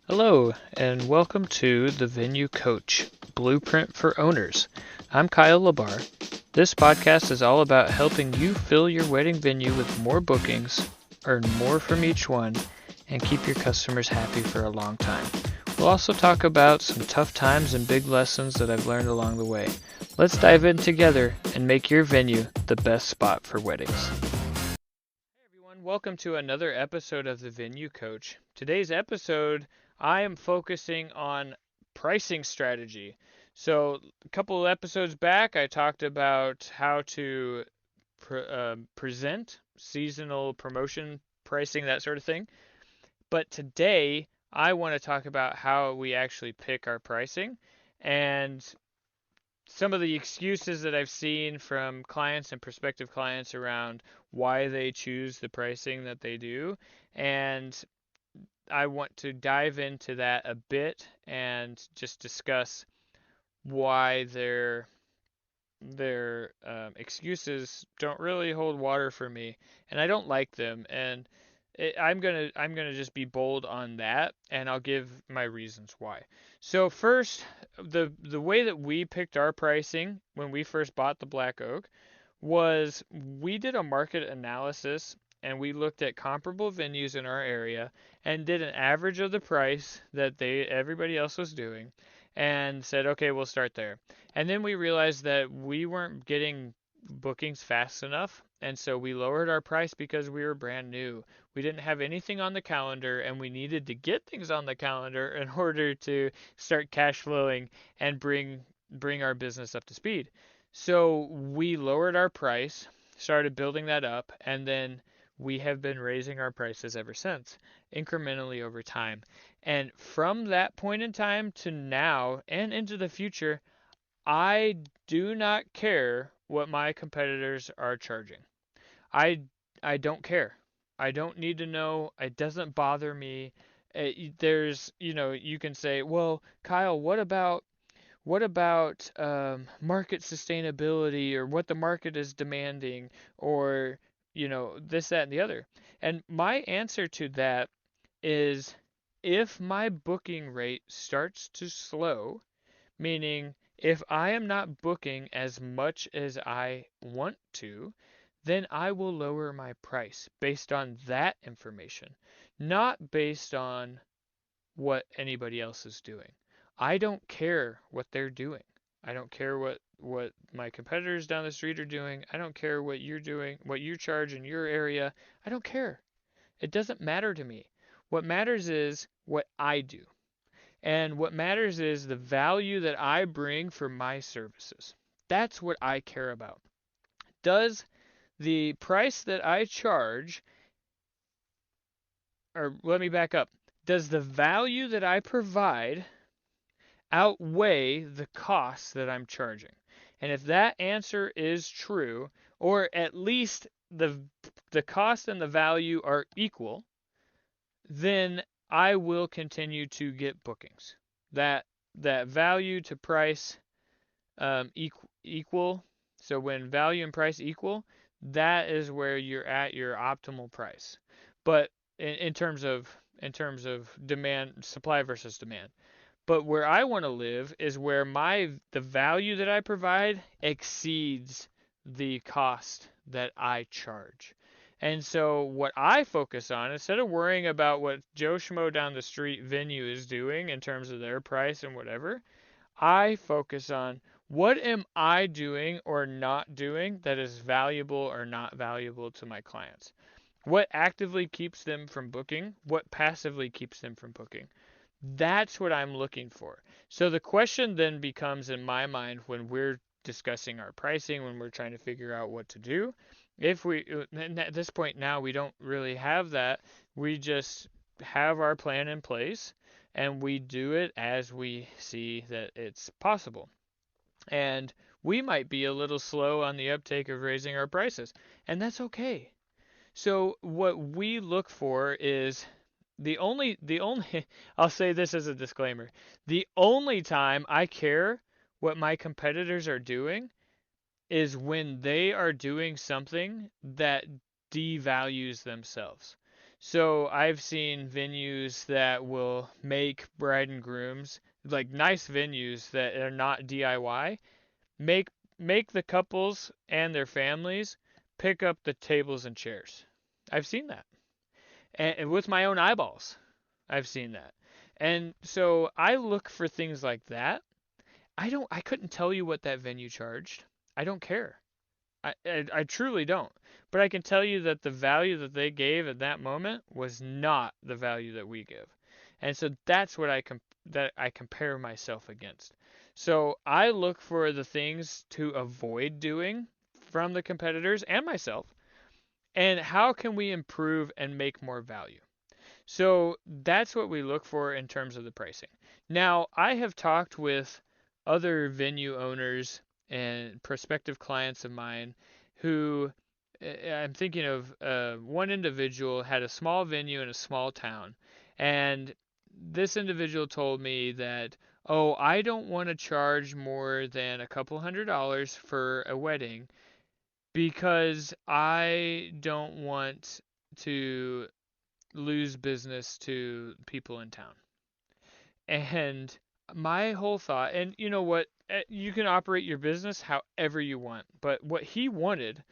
Hello, and welcome to the Venue Coach Blueprint for Owners. I'm Kyle Labar. This podcast is all about helping you fill your wedding venue with more bookings, earn more from each one, and keep your customers happy for a long time. We'll also talk about some tough times and big lessons that I've learned along the way. Let's dive in together and make your venue the best spot for weddings. Hey everyone, welcome to another episode of the Venue Coach. Today's episode I am focusing on pricing strategy. So, a couple of episodes back, I talked about how to present seasonal promotion pricing, that sort of thing. But today, I want to talk about how we actually pick our pricing and some of the excuses that I've seen from clients and prospective clients around why they choose the pricing that they do. And I want to dive into that a bit and just discuss why their excuses don't really hold water for me, and I don't like them. And I'm gonna just be bold on that, and I'll give my reasons why. So first, the way that we picked our pricing when we first bought the Black Oak was we did a market analysis and we looked at comparable venues in our area and did an average of the price that everybody else was doing and said, okay, we'll start there. And then we realized that we weren't getting bookings fast enough, and so we lowered our price because we were brand new. We didn't have anything on the calendar, and we needed to get things on the calendar in order to start cash flowing and bring our business up to speed. So we lowered our price, started building that up, and then we have been raising our prices ever since, incrementally over time. And from that point in time to now and into the future, I do not care what my competitors are charging. I I don't care. I don't need to know. It doesn't bother me. There's, you can say, well, Kyle, what about market sustainability or what the market is demanding or this, that, and the other? And my answer to that is if my booking rate starts to slow, meaning if I am not booking as much as I want to, then I will lower my price based on that information, not based on what anybody else is doing. I don't care what they're doing. I don't care what my competitors down the street are doing. I don't care what you're doing, what you charge in your area. I don't care. It doesn't matter to me. What matters is what I do. And what matters is the value that I bring for my services. That's what I care about. Does the price that I charge, or let me back up, does the value that I provide outweigh the costs that I'm charging? And if that answer is true, or at least the cost and the value are equal, then I will continue to get bookings. That value to price equal. So when value and price equal, that is where you're at your optimal price. But in terms of demand, supply versus demand. But where I want to live is where the value that I provide exceeds the cost that I charge. And so what I focus on, instead of worrying about what Joe Schmo down the street venue is doing in terms of their price and whatever, I focus on what am I doing or not doing that is valuable or not valuable to my clients. What actively keeps them from booking? What passively keeps them from booking? That's what I'm looking for. So the question then becomes in my mind when we're discussing our pricing, when we're trying to figure out what to do, if we, and at this point now, we don't really have that. We just have our plan in place and we do it as we see that it's possible. And we might be a little slow on the uptake of raising our prices, and that's okay. So what we look for is the only I'll say this as a disclaimer. The only time I care what my competitors are doing is when they are doing something that devalues themselves. So I've seen venues that will make bride and grooms, like nice venues that are not DIY, make make the couples and their families pick up the tables and chairs. I've seen that. And with my own eyeballs, I've seen that. And so I look for things like that. I couldn't tell you what that venue charged. I don't care. I truly don't. But I can tell you that the value that they gave at that moment was not the value that we give. And so that's what that I compare myself against. So I look for the things to avoid doing from the competitors and myself, and how can we improve and make more value. So that's what we look for in terms of the pricing. Now, I have talked with other venue owners and prospective clients of mine who I'm thinking of one individual had a small venue in a small town. And this individual told me that, oh, I don't want to charge more than a couple $100 for a wedding because I don't want to lose business to people in town. And my whole thought, and you know what, you can operate your business however you want, but what he wanted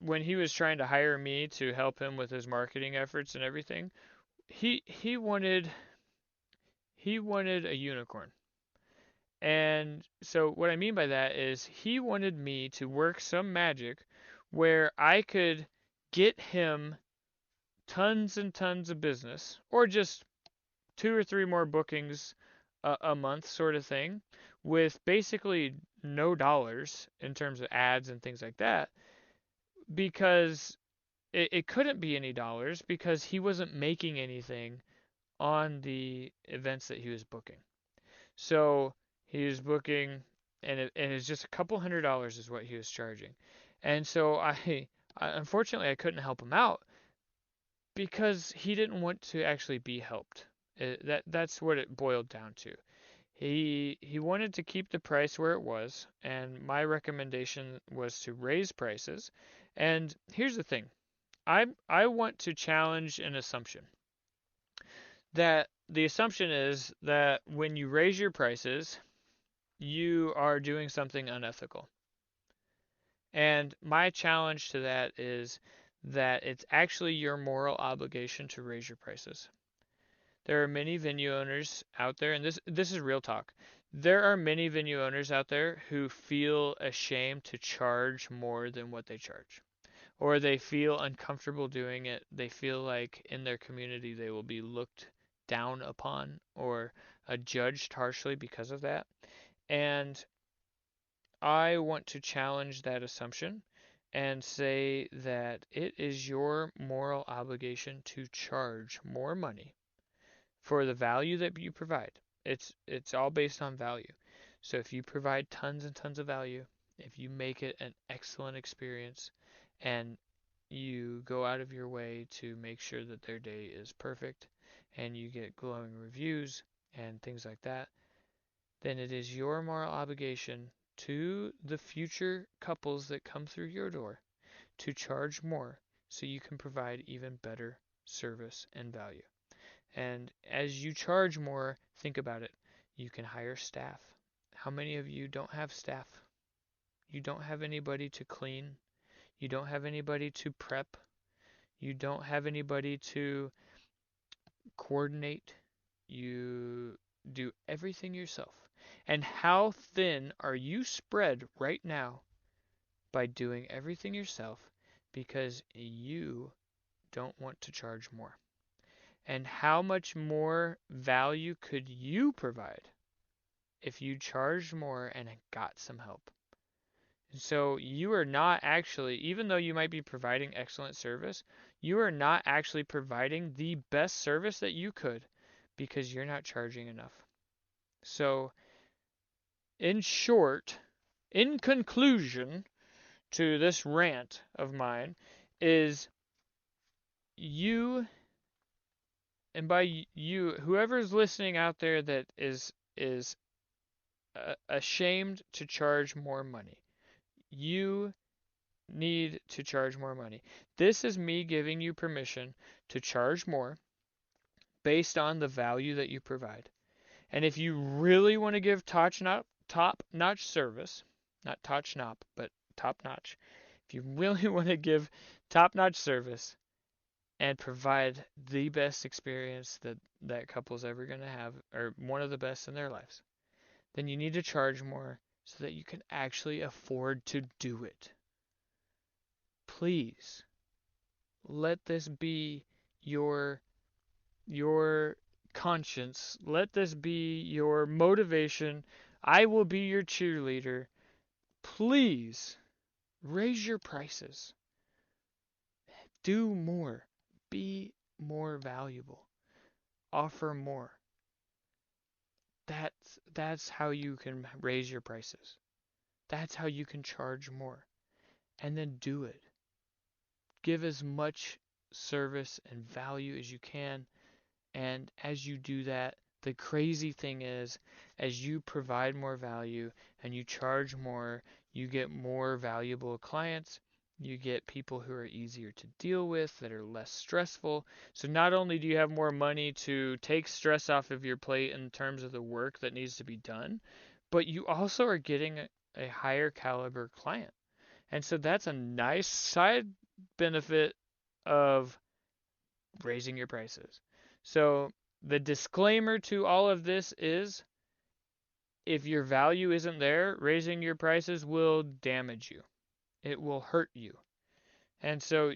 when he was trying to hire me to help him with his marketing efforts and everything, he wanted a unicorn. And so what I mean by that is he wanted me to work some magic where I could get him tons and tons of business, or just two or three more bookings a month sort of thing, with basically no dollars in terms of ads and things like that, because it couldn't be any dollars because he wasn't making anything on the events that he was booking. So he was booking, and it's just a couple $100 is what he was charging. And so I unfortunately I couldn't help him out because he didn't want to actually be helped. That's what it boiled down to. He wanted to keep the price where it was, and my recommendation was to raise prices. And here's the thing. I want to challenge an assumption. That the assumption is that when you raise your prices, you are doing something unethical. And my challenge to that is that it's actually your moral obligation to raise your prices. There are many venue owners out there, and this is real talk. There are many venue owners out there who feel ashamed to charge more than what they charge, or they feel uncomfortable doing it. They feel like in their community they will be looked down upon or judged harshly because of that. And I want to challenge that assumption and say that it is your moral obligation to charge more money for the value that you provide. It's all based on value. So if you provide tons and tons of value, if you make it an excellent experience, and you go out of your way to make sure that their day is perfect, and you get glowing reviews and things like that, then it is your moral obligation to the future couples that come through your door to charge more so you can provide even better service and value. And as you charge more, think about it. You can hire staff. How many of you don't have staff? You don't have anybody to clean. You don't have anybody to prep. You don't have anybody to coordinate. You do everything yourself. And how thin are you spread right now by doing everything yourself because you don't want to charge more? And how much more value could you provide if you charged more and got some help? So you are not actually, even though you might be providing excellent service, you are not actually providing the best service that you could because you're not charging enough. So, in short, in conclusion to this rant of mine, is you, and by you, whoever is listening out there that is ashamed to charge more money, you need to charge more money. This is me giving you permission to charge more based on the value that you provide. And if you really want to give top notch service, not touch notch, but top notch, if you really want to give top notch service and provide the best experience that that couple's ever going to have, or one of the best in their lives, then you need to charge more so that you can actually afford to do it. Please let this be your your conscience. Let this be your motivation. I will be your cheerleader. Please raise your prices. Do more. Be more valuable. Offer more. That's how you can raise your prices. That's how you can charge more. And then do it. Give as much service and value as you can. And as you do that, the crazy thing is, as you provide more value and you charge more, you get more valuable clients. You get people who are easier to deal with, that are less stressful. So not only do you have more money to take stress off of your plate in terms of the work that needs to be done, but you also are getting a higher caliber client. And so that's a nice side benefit of raising your prices. So the disclaimer to all of this is, if your value isn't there, raising your prices will damage you. It will hurt you. And so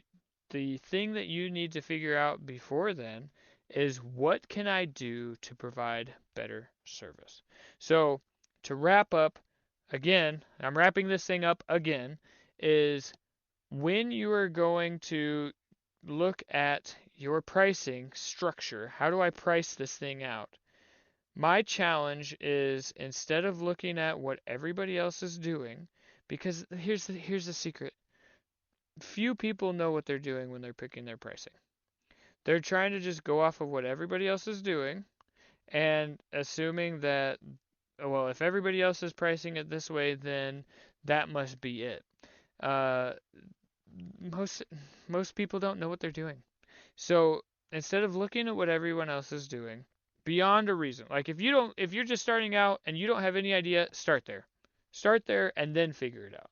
the thing that you need to figure out before then is, what can I do to provide better service? So to wrap up, again, I'm wrapping this thing up again, is when you are going to look at your pricing structure, how do I price this thing out? My challenge is, instead of looking at what everybody else is doing, because here's the secret. Few people know what they're doing when they're picking their pricing. They're trying to just go off of what everybody else is doing and assuming that, well, if everybody else is pricing it this way, then that must be it. Uh, most most people don't know what they're doing. So instead of looking at what everyone else is doing, beyond a reason, like if you're just starting out and you don't have any idea, start there and then figure it out.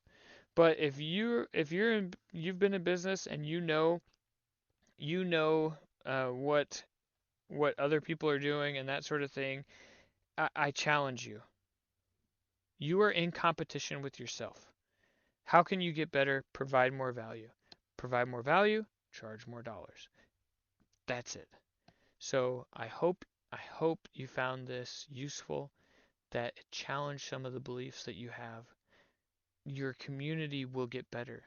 But you've been in business and you know what other people are doing and that sort of thing, I challenge you. You are in competition with yourself. How can you get better? Provide more value. Provide more value, charge more dollars. That's it. So I hope you found this useful, that it challenged some of the beliefs that you have. Your community will get better.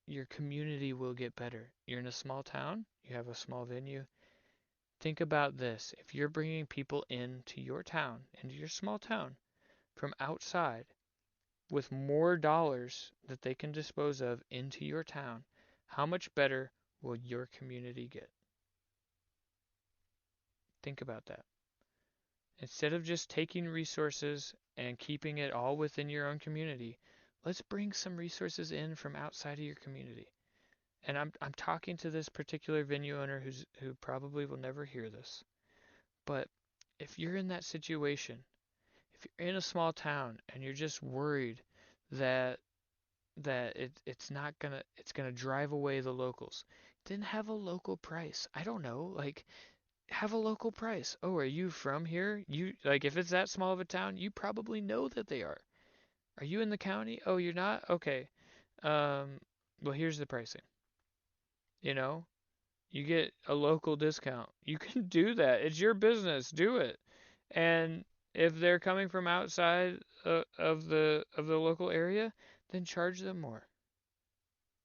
Your community will get better. You're in a small town, you have a small venue. Think about this. If you're bringing people into your town, into your small town, from outside, with more dollars that they can dispose of into your town, how much better will your community get? Think about that. Instead of just taking resources and keeping it all within your own community, let's bring some resources in from outside of your community. And I'm talking to this particular venue owner who probably will never hear this. But if you're in that situation, if you're in a small town and you're just worried that it's gonna drive away the locals, then have a local price. I don't know, like, have a local price. Oh, are you from here? You, like, if it's that small of a town, you probably know that they are. Are you in the county? Oh, you're not? Okay. Um, well, here's the pricing. You know, you get a local discount. You can do that. It's your business. Do it. And if they're coming from outside of the local area, then charge them more.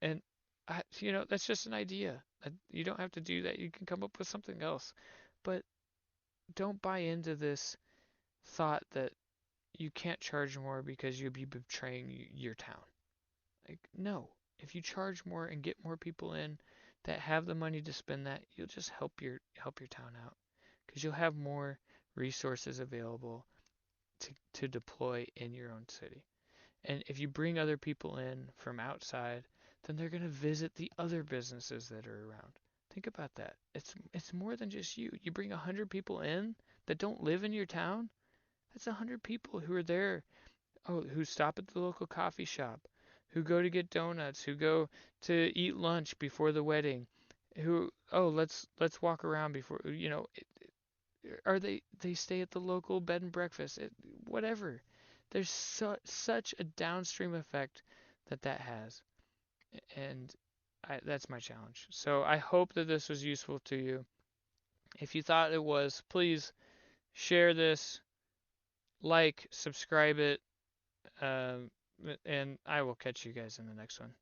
And that's just an idea. You don't have to do that. You can come up with something else. But don't buy into this thought that you can't charge more because you'd be betraying your town. Like, no. If you charge more and get more people in that have the money to spend that, you'll just help your town out, because you'll have more resources available to deploy in your own city. And if you bring other people in from outside, then they're going to visit the other businesses that are around. Think about that. It's more than just you. You bring 100 people in that don't live in your town. That's 100 people who are there. Oh, who stop at the local coffee shop, who go to get donuts, who go to eat lunch before the wedding, who let's walk around before or they stay at the local bed and breakfast, whatever. There's such a downstream effect that has, and that's my challenge. So I hope that this was useful to you. If you thought it was, please share this, like, subscribe it, um, and I will catch you guys in the next one.